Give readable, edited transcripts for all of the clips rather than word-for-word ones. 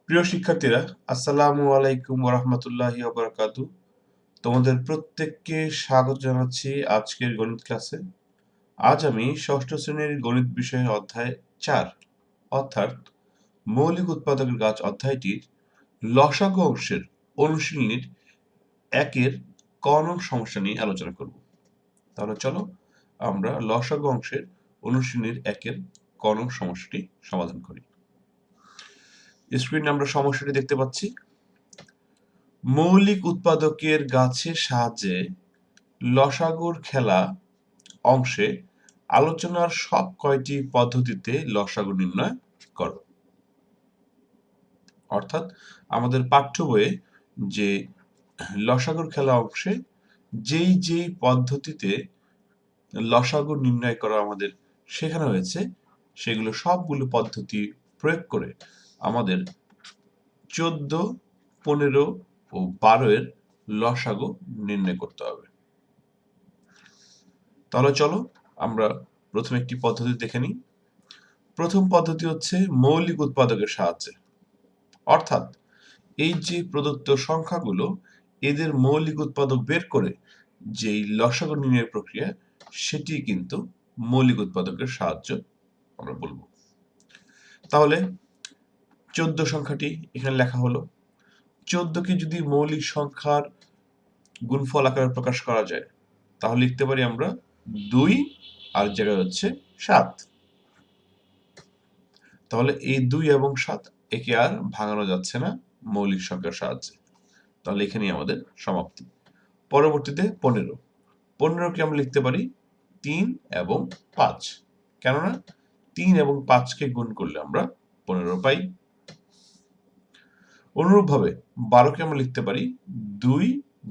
প্রিয় শিক্ষার্থীরা, আসসালামু আলাইকুম ওয়া রাহমাতুল্লাহি ওয়া বারাকাতুহু। তোমাদের প্রত্যেককে স্বাগত জানাচ্ছি আজকের গণিত ক্লাসে। আজ আমি ষষ্ঠ শ্রেণীর গণিত বিষয়ের অধ্যায় ৪ অর্থাৎ মৌলিক উৎপাদকের গাছ অধ্যায়টির লসাগু অংশের অনুশীলনীর ১-এর ক নং সমস্যা নিয়ে আলোচনা করব। তাহলে চলো আমরা লসাগু অংশের অনুশীলনীর ১-এর ক নং সমস্যাটি সমাধান করি। স্ক্রিনে আমরা সমস্যাটি দেখতে পাচ্ছি। মৌলিক উৎপাদকের গাছের সাহায্যে লসাগুর খেলা অংশে আলোচনার সব কয়টি পদ্ধতিতে লসাগু নির্ণয় করো। অর্থাৎ আমাদের পাঠ্য বইয়ে যে লসাগুর খেলা অংশে যেই পদ্ধতিতে লসাগু নির্ণয় করা আমাদের শেখানো হয়েছে সেগুলো সবগুলো পদ্ধতি প্রয়োগ করে আমাদের ১৪, ১৫ ও ১২ এর লসাগু নির্ণয় করতে হবে। তাহলে চলো আমরা প্রথমে একটি পদ্ধতি দেখে নিই। প্রথম পদ্ধতি হচ্ছে মৌলিক উৎপাদকের সাহায্যে, অর্থাৎ এই যে প্রদত্ত সংখ্যাগুলো এদের মৌলিক উৎপাদক বের করে যেই লসাগু নির্ণয়ের প্রক্রিয়া সেটি কিন্তু মৌলিক উৎপাদকের সাহায্য আমরা বলবো। তাহলে ১৪ সংখ্যাটি এখানে লেখা হলো। ১৪কে যদি মৌলিক সংখ্যার গুণফল আকারে প্রকাশ করা যায় তাহলে লিখতে পারি আমরা ২ আর জায়গায় হচ্ছে ৭। তাহলে এই ২ এবং ৭ একে আর ভাঙানো যাচ্ছে না মৌলিক সংখ্যার সাহায্যে। তাহলে এখানেই আমাদের সমাপ্তি। পরবর্তীতে ১৫। ১৫কে আমরা লিখতে পারি ৩ এবং ৫। কেননা ৩ এবং ৫কে গুণ করলে আমরা ১৫ পাই। অনুরূপভাবে ১২কে আমরা লিখতে পারি ২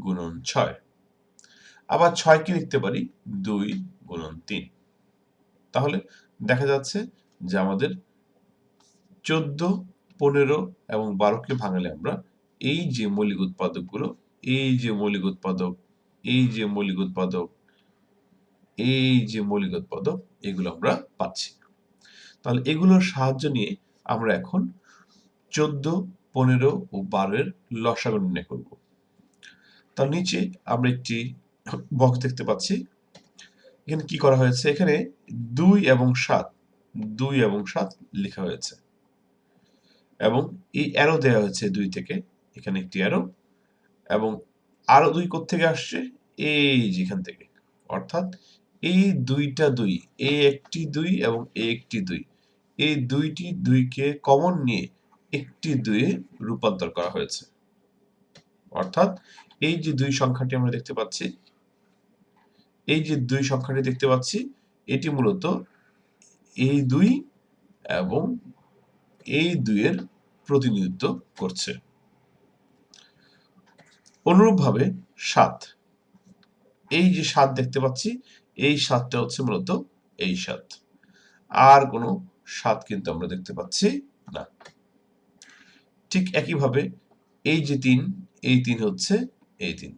গুণন ৬। আবার ৬কে লিখতে পারি ২ গুণন ৩। তাহলে দেখা যাচ্ছে যে আমাদের ১৪, ১৫ এবং ১২কে ভাঙালে আমরা এই যে মৌলিক উৎপাদকগুলো, এই যে মৌলিক উৎপাদক, এই যে মৌলিক উৎপাদক, এই যে মৌলিক উৎপাদক এগুলো আমরা পাচ্ছি। তাহলে এগুলোর সাহায্য নিয়ে আমরা এখন ১৪, ১৫ ও ১২ এর লসাগু নির্ণয় করব। তার নিচে আমরা একটি বক্স দেখতে পাচ্ছি। এখানে কি করা হয়েছে? এখানে ২ এবং ৭ লেখা হয়েছে এবং এই অ্যারো দেওয়া হয়েছে ২ থেকে, এখানে একটি অ্যারো এবং আরো ২ কোত্থেকে আসছে? এই যে এখান থেকে। অর্থাৎ এই ২টা ২, এই একটি ২ এবং এই একটি ২, এই ২টি ২কে কমন নিয়ে একটি ২ এ রূপান্তর করা হয়েছে। অর্থাৎ এই যে ২ সংখ্যাটি আমরা দেখতে পাচ্ছি, এই যে ২ সংখ্যাটি দেখতে পাচ্ছি এটি মূলত এই ২ এবং এই ২ এর প্রতিনিধিত্ব করছে। অনুরূপভাবে ৭, এই যে ৭ দেখতে পাচ্ছি এই ৭টা হচ্ছে মূলত এই ৭, আর কোনো ৭ কিন্তু আমরা দেখতে পাচ্ছি না। ঠিক একইভাবে এই যে ৩, এই ৩ হচ্ছে এই ৩।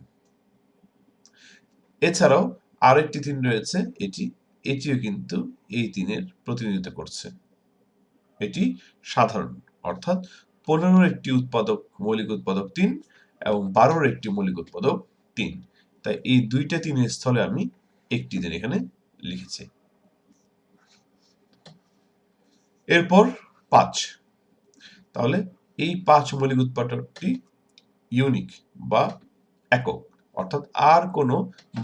এছাড়াও আরেকটি ৩ রয়েছে, এটিও কিন্তু এই ৩ এর প্রতিনিধিত্ব করছে। এটি সাধারণ, অর্থাৎ ১৫ একটি উৎপাদক মৌলিক উৎপাদক ৩ এবং ১২ একটি মৌলিক উৎপাদক ৩। তাই এই দুইটা ৩ এর স্থলে আমি একটি ৩ এখানে লিখেছি। এরপর ৫। তাহলে এই ৫ মৌলিক উৎপাদকটি ইউনিক বা একক, অর্থাৎ আর কোনো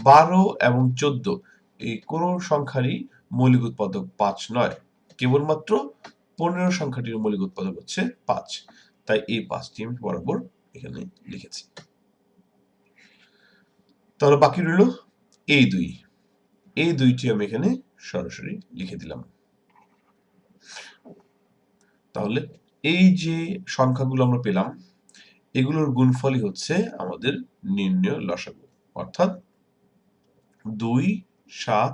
১২ এবং ১৪ এই কোনো সংখ্যারই মৌলিক উৎপাদক ৫ নয়, কেবলমাত্র ১৫ সংখ্যাটির মৌলিক উৎপাদক হচ্ছে ৫। তাই এই ৫টি আমি বরাবর এখানে লিখেছি। তাহলে বাকি রইল এই ২, এই ২টি আমি এখানে সরাসরি লিখে দিলাম। তাহলে এই যে সংখ্যাগুলো আমরা পেলাম এগুলোর গুণফলই হচ্ছে আমাদের নির্ণেয় লসাগু, অর্থাৎ ২, ৭,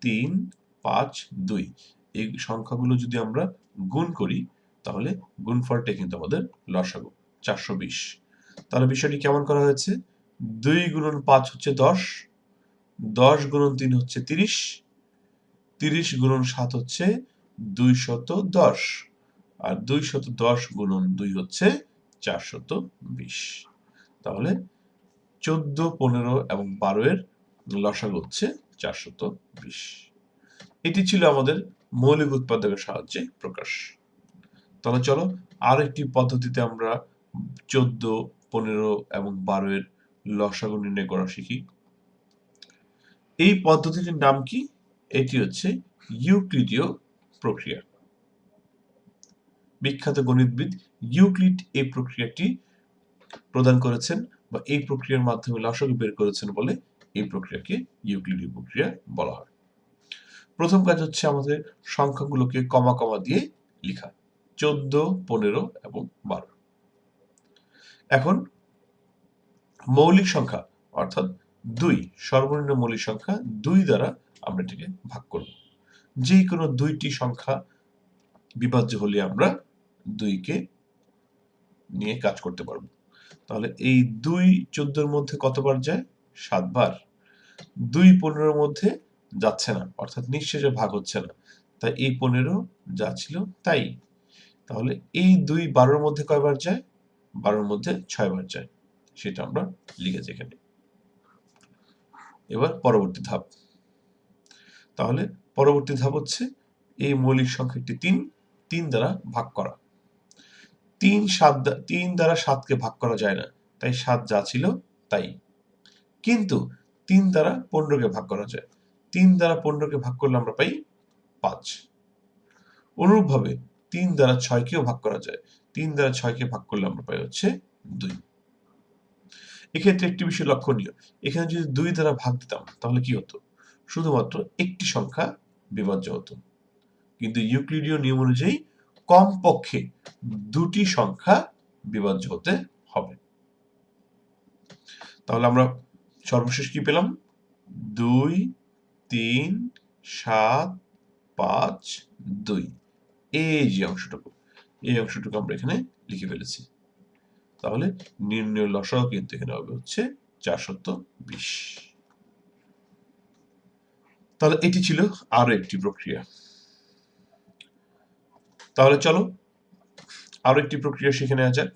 ৩, ৫, ২ এই সংখ্যাগুলো যদি আমরা গুণ করি তাহলে গুণফলটা কিন্তু আমাদের লসাগু ৪২০। তাহলে বিষয়টি কেমন করা হয়েছে? ২ গুণন ৫ হচ্ছে ১০, ১০ গুণন ৩ হচ্ছে ৩০, ৩০ গুণন ৭ হচ্ছে ২১০, আর 210 গুণন 2 হচ্ছে 420। তাহলে 14, 15 এবং 12 এর লসাগু হচ্ছে 420। এটি ছিল আমাদের মৌলিক উৎপাদকের সাহায্যে প্রকাশ। তাহলে চলো আর একটি পদ্ধতিতে আমরা 14, 15 এবং 12 এর লসাগু নির্ণয় করা শিখি। এই পদ্ধতিটির নাম কি? এটি হচ্ছে ইউক্লিডীয় প্রক্রিয়া। বিখ্যাত গণিতবিদ ইউক্লিড এই প্রক্রিয়াটি প্রদান করেছেন বা এই প্রক্রিয়ার মাধ্যমে লসাগু বের করেছেন বলে এই প্রক্রিয়াকে ইউক্লিডীয় প্রক্রিয়া বলা হয়। প্রথম কাজ হচ্ছে আমাদের সংখ্যাগুলোকে কমা কমা দিয়ে লেখা, 14, 15 এবং 12। এখন মৌলিক সংখ্যা অর্থাৎ 2, সর্বনিম্ন মৌলিক সংখ্যা 2 দ্বারা আমরা এটিকে ভাগ করব। যে কোনো 2টি সংখ্যা বিভাজ্য হলে আমরা 2কে নিয়ে কাজ করতে পারব। তাহলে এই 2 14 এর মধ্যে কতবার যায়? 7 বার। 2 15 এর মধ্যে যাচ্ছে না, অর্থাৎ নিঃশেষে ভাগ হচ্ছে না, তাই এই 15 যা ছিল তাই। তাহলে এই 2 12 এর মধ্যে কয়বার যায়? 12 এর মধ্যে 6 বার যায়, সেটা আমরা লিখেছি এখানে। এবার পরবর্তী ধাপ। তাহলে পরবর্তী ধাপ হচ্ছে এই মৌলিক সংখ্যাটি 3 দ্বারা ভাগ করা। 3 দ্বারা 7কে ভাগ করা যায় না, তাই 7 যা ছিল তাই। কিন্তু 3 দ্বারা 15কে ভাগ করা যায়। 3 দ্বারা 15কে ভাগ করলে আমরা পাই 5। অনুরূপভাবে 3 দ্বারা 6কেও ভাগ করা যায়। 3 দ্বারা 6কে ভাগ করলে আমরা পাই হচ্ছে 2। এক্ষেত্রে একটি বিষয় লক্ষণীয়, এখানে যদি 2 দ্বারা ভাগ দিতাম তাহলে কি হতো? শুধুমাত্র একটি সংখ্যা বিভাজ্য হতো। কিন্তু ইউক্লিডীয় নিয়ম অনুযায়ী কমপক্ষে 2টি সংখ্যা বিভাজ্য হতে হবে। তাহলে আমরা সর্বশেষ কি পেলাম? 2, 3, 7, 5, 2। এই যে অংশটুকু, এই অংশটুকু আমরা এখানে লিখে ফেলেছি। তাহলে নির্ণয় লসাগু কিন্তু এখানে হবে হচ্ছে 420। তাহলে এটি ছিল আরো একটি প্রক্রিয়া। তাহলে চলো আরো একটি প্রক্রিয়া শিখে নেওয়া যাক।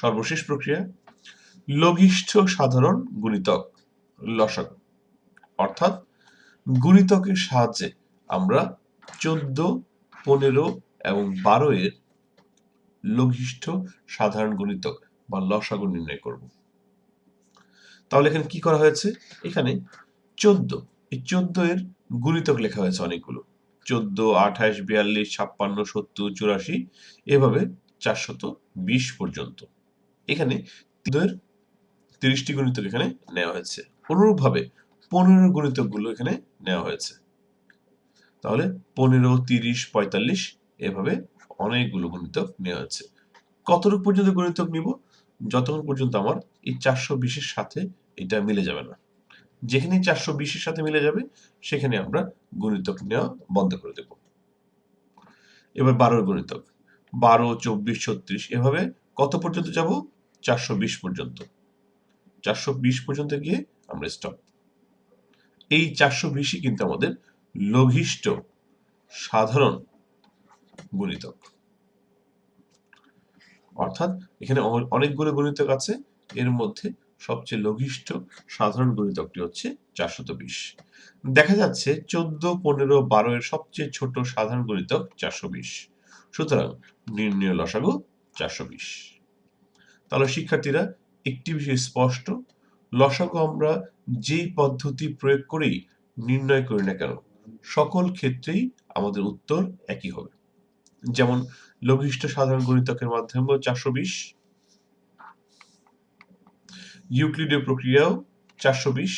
সর্বশেষ প্রক্রিয়া, লঘিষ্ঠ সাধারণ গুণিতক লসাগু। অর্থাৎ গুণিতকের সাহায্যে আমরা 14, 15 এবং 12 এর লঘিষ্ঠ সাধারণ গুণিতক বা লসাগু নির্ণয় করব। তাহলে এখানে কি করা হয়েছে? এখানে 14, এই 14 এর গুণিতক লেখা হয়েছে অনেকগুলো, 14, 28, 42, 56, 70, 84 এভাবে 420 পর্যন্ত। এখানে 30টি গুণিতক এখানে নেওয়া হয়েছে। অনুরূপভাবে 15 গুণিতকগুলো এখানে নেওয়া হয়েছে। তাহলে 15, 30, 45 এভাবে অনেকগুলো গুণিতক নেওয়া হয়েছে। কতটুকু পর্যন্ত গুণিতক নিব? যতক্ষণ পর্যন্ত আমার এই 420 এর সাথে এটা মিলে যাবে না। যেখানে 420 এর সাথে মিলে যাবে সেখানে আমরা গুণিতক নেওয়া বন্ধ করে দেব। এবার 12 এর গুণিতক 12, 24, 36 এভাবে কত পর্যন্ত যাব? 420 পর্যন্ত। 420 পর্যন্ত গিয়ে আমরা স্টপ। এই 420ই কিন্তু আমাদের লঘিষ্ঠ সাধারণ গুণিতক। অর্থাৎ এখানে অনেকগুলো গুণিতক আছে, এর মধ্যে সবচেয়ে লঘিষ্ঠ সাধারণ গুণিতকটি হচ্ছে 420। দেখা যাচ্ছে 14, 15, 12 এর সবচেয়ে ছোট সাধারণ গুণিতক 420। সুতরাং নির্ণয় লসাগু 420। তাহলে শিক্ষার্থীরা একটি বিষয় স্পষ্ট, লসাগু আমরা যেই পদ্ধতি প্রয়োগ করেই নির্ণয় করি না কেন সকল ক্ষেত্রেই আমাদের উত্তর একই হবে। যেমন লঘিষ্ঠ সাধারণ গুণিতকের মাধ্যমেও 420, ইউক্লিডীয় প্রক্রিয়াও 420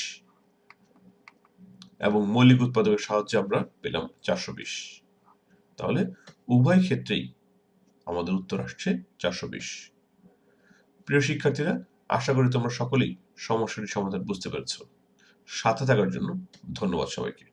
এবং মৌলিক উৎপাদকের সাহায্যে আমরা পেলাম 420। তাহলে উভয় ক্ষেত্রেই আমাদের উত্তর আসছে 420। প্রিয় শিক্ষার্থীরা, আশা করি তোমরা সকলেই সমস্যাটির সমাধান বুঝতে পেরেছ। সাথে থাকার জন্য ধন্যবাদ সবাইকে।